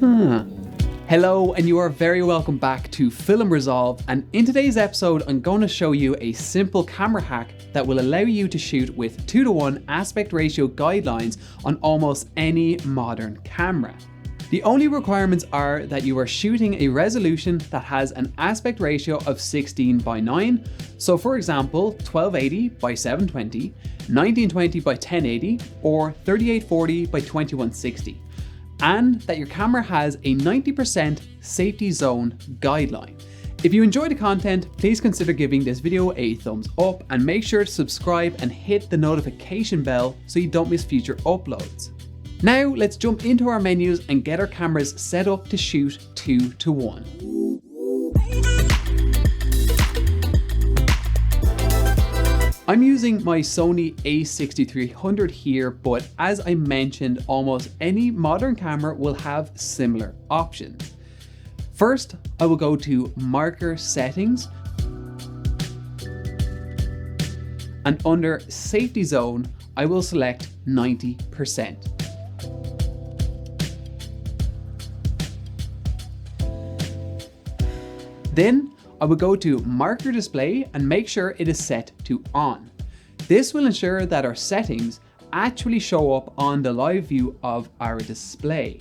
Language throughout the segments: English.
Hello, and you are very welcome back to Film Resolve, and in today's episode I'm going to show you a simple camera hack that will allow you to shoot with 2:1 aspect ratio guidelines on almost any modern camera. The only requirements are that you are shooting a resolution that has an aspect ratio of 16:9, so for example 1280 by 720, 1920 by 1080 or 3840 by 2160. And that your camera has a 90% safety zone guideline. If you enjoy the content, please consider giving this video a thumbs up and make sure to subscribe and hit the notification bell so you don't miss future uploads. Now let's jump into our menus and get our cameras set up to shoot 2:1. I'm using my Sony a6300 here, but as I mentioned, almost any modern camera will have similar options. First, I will go to Marker Settings, and under Safety Zone, I will select 90%. Then, I will go to Marker Display and make sure it is set to on. This will ensure that our settings actually show up on the live view of our display.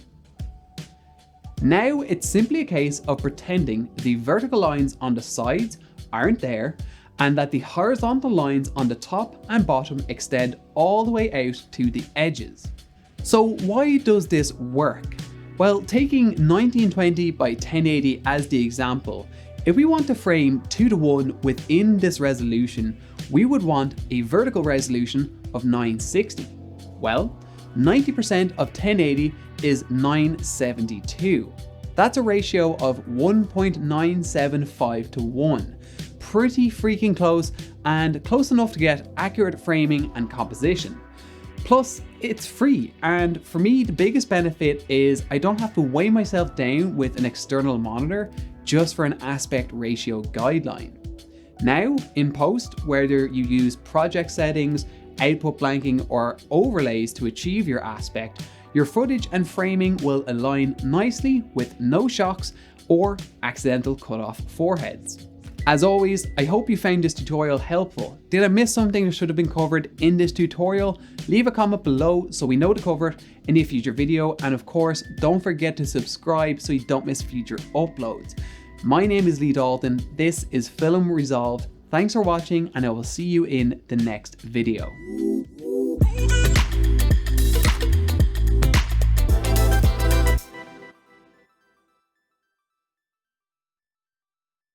Now it's simply a case of pretending the vertical lines on the sides aren't there and that the horizontal lines on the top and bottom extend all the way out to the edges. So why does this work? Well, taking 1920 by 1080 as the example, if we want to frame 2:1 within this resolution, we would want a vertical resolution of 960. Well, 90% of 1080 is 972. That's a ratio of 1.975 to 1. Pretty freaking close, and close enough to get accurate framing and composition. Plus, it's free, and for me the biggest benefit is I don't have to weigh myself down with an external monitor just for an aspect ratio guideline. Now, in post, whether you use project settings, output blanking or overlays to achieve your aspect, your footage and framing will align nicely with no shocks or accidental cut-off foreheads. As always, I hope you found this tutorial helpful. Did I miss something that should have been covered in this tutorial? Leave a comment below so we know to cover it in a future video, and of course, don't forget to subscribe so you don't miss future uploads. My name is Lee Dalton, this is Film Resolve. Thanks for watching and I will see you in the next video.